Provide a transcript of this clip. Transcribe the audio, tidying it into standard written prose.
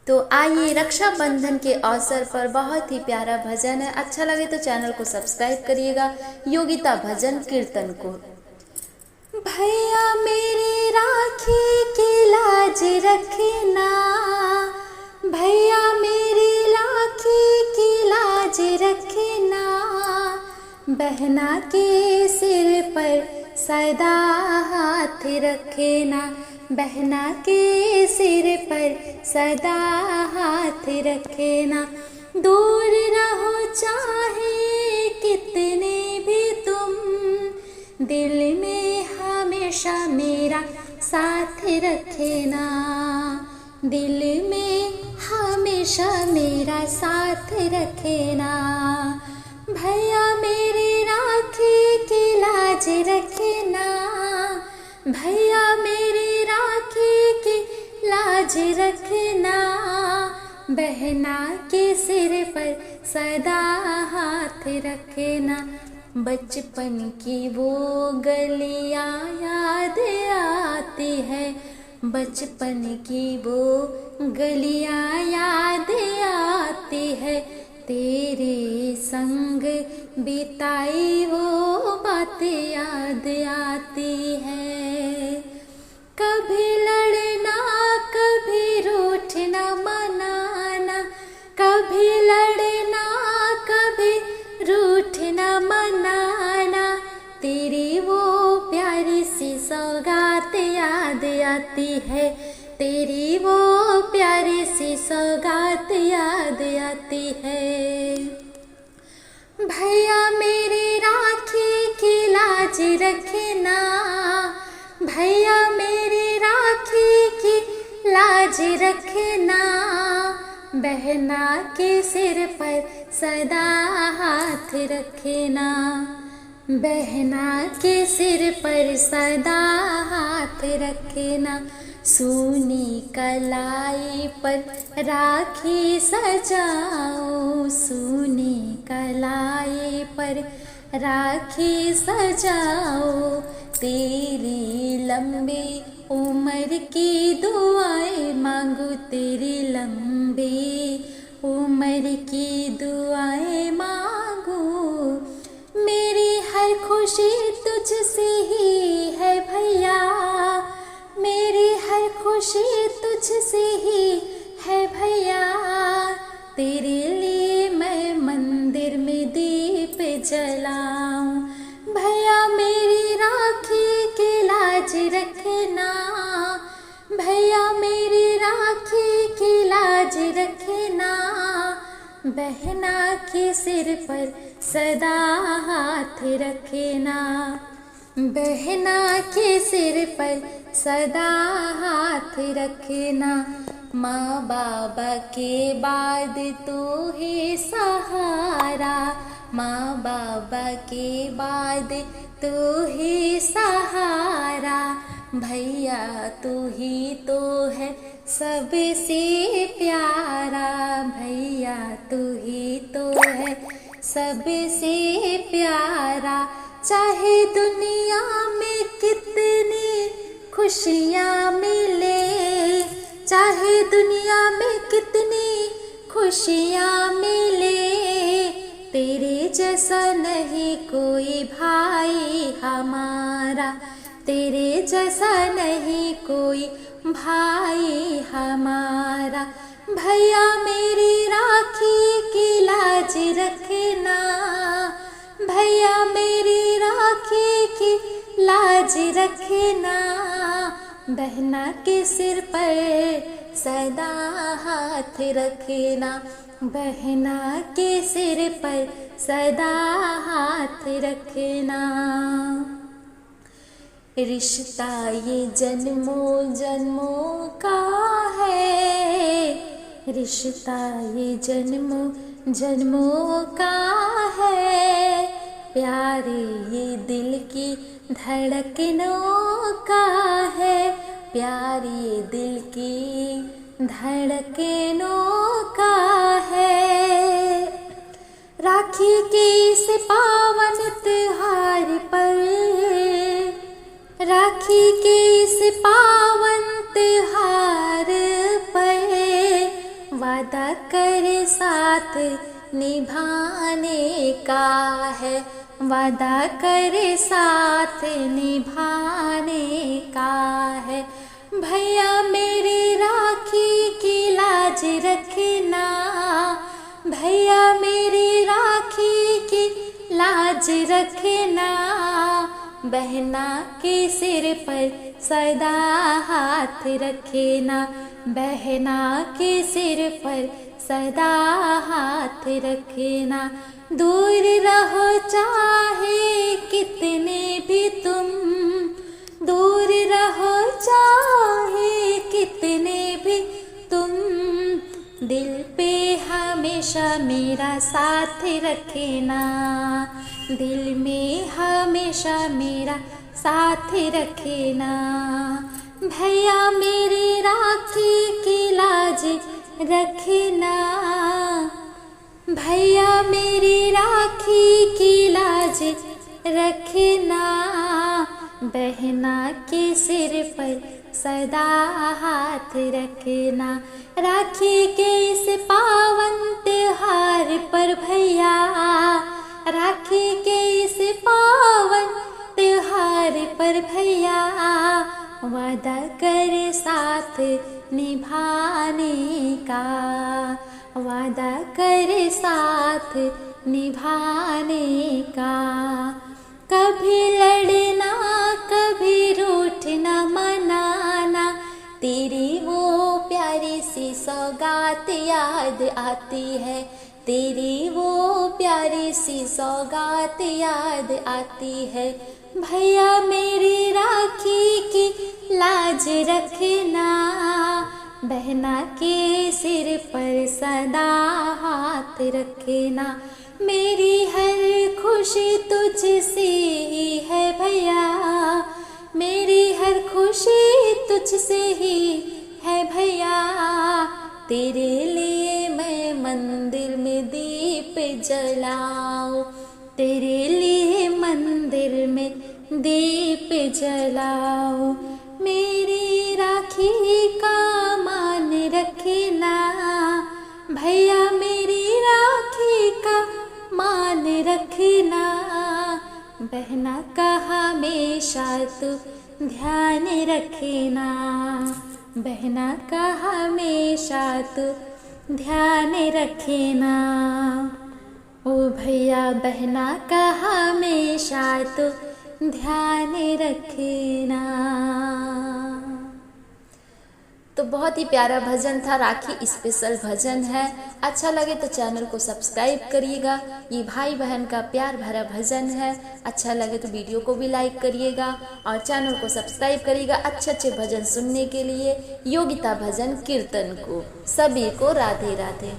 तो आइए रक्षाबंधन के अवसर पर बहुत ही प्यारा भजन है। अच्छा लगे तो चैनल को सब्सक्राइब करिएगा। योगिता भजन कीर्तन को। भैया मेरी राखी की लाज रखना, भैया मेरी राखी की लाज रखना, बहना के सिर पर सदा हाथ रखना, बहना के सिर पर सदा हाथ रखना। दूर रहो चाहे कितने भी तुम, दिल में हमेशा मेरा साथ रखना, दिल में हमेशा मेरा साथ रखना। भैया मेरी राखी की लाज रखना, भैया मेरी राखी की लाज रखना, बहना के सिर पर सदा हाथ रखना। बचपन की वो गलियां याद आती है, बचपन की वो गलियां याद आती है, तेरे संग बिताई वो बातें याद आती है। कभी लड़ना कभी रूठना मनाना, कभी लड़ना कभी रूठना मनाना, तेरी वो प्यारी सी सौगात याद आती है, तेरी वो प्यारी सी सौगात याद आती है। भैया मेरी राखी की लाज रखना, भैया मेरी राखी की लाज रखना, बहना के सिर पर सदा हाथ रखना, बहना के सिर पर सदा हाथ रखना। सूनी कलाई पर राखी सजाओ, सूनी कलाई पर राखी सजाओ, तेरी लंबी उम्र की दुआएं मांगू, तेरी लंबी उम्र की दुआएं मांगू। मेरी हर खुशी तुझसे ही है भैया, मेरी हर खुशी तुझसे ही है भैया, तेरे लिए मैं मंदिर में दीप जलाऊं। भैया मेरी राखी की लाज रखना, भैया मेरी राखी की लाज रखना, बहना के सिर पर सदा हाथ रखना, बहना के सिर पर सदा हाथ रखना। माँ बाबा के बाद तू ही सहारा, माँ बाबा के बाद तू ही सहारा, भैया तू ही तो है सबसे प्यारा, भैया तू ही तो है सबसे प्यारा। चाहे दुनिया में कितनी खुशियाँ मिले, चाहे दुनिया में कितनी खुशियाँ मिले, तेरे जैसा नहीं कोई भाई हमारा, तेरे जैसा नहीं कोई भाई हमारा। भैया मेरी राखी की लाज रखना, भैया मेरी राखी की लाज रखना, बहना के सिर पर सदा हाथ रखना, बहना के सिर पर सदा हाथ रखना। रिश्ता ये जन्मों जन्मों का है, रिश्ता ये जन्मों जन्मों का है, प्यार ये दिल की धड़कनों का है, प्यार ये दिल की धड़कनों का है। राखी के इस पावन त्योहार पर, राखी के इस पावन त्योहार पर वादा करे साथ निभाने का है, वादा करे साथ निभाने का है। भैया मेरी राखी की लाज रखना, भैया मेरी राखी की लाज रखना, बहना के सिर पर सदा हाथ रखना, बहना के सिर पर सदा हाथ रखना। दूर रहो चाहे कितने भी तुम, दूर रहो चाहे कितने भी तुम, दिल पे हमेशा मेरा साथ रखना, दिल में हमेशा मेरा साथ रखना। भैया मेरी राखी की लाज रखना, भैया मेरी राखी की लाज रखना, बहना के सिर पर सदा हाथ रखना। राखी के इस पावन त्योहार पर भैया, राखी के इस पावन त्योहार पर भैया, वादा कर साथ निभाने का, वादा कर साथ निभाने का। कभी लड़ना कभी रूठना मनाना, तेरी वो प्यारी सी सौगात याद आती है, तेरी वो प्यारी सी सौगात याद आती है। भैया मेरी राखी की लाज रखना, बहना के सिर पर सदा हाथ रखना। मेरी हर खुशी तुझसे ही है भैया, मेरी हर खुशी तुझसे ही है भैया। तेरे लिए मैं मंदिर में दीप जलाऊं, तेरे लिए मंदिर में दीप जलाऊं। मेरी राखी का मान रखना, भैया मेरी राखी का मान रखना, बहना का हमेशा तू ध्यान रखना, बहना का हमेशा तू ध्यान रखना। ओ भैया बहना का हमेशा तू ध्यान रखना। तो बहुत ही प्यारा भजन था, राखी स्पेशल भजन है। अच्छा लगे तो चैनल को सब्सक्राइब करिएगा। ये भाई बहन का प्यार भरा भजन है। अच्छा लगे तो वीडियो को भी लाइक करिएगा और चैनल को सब्सक्राइब करिएगा अच्छे अच्छे भजन सुनने के लिए। योगिता भजन कीर्तन को सभी को राधे राधे।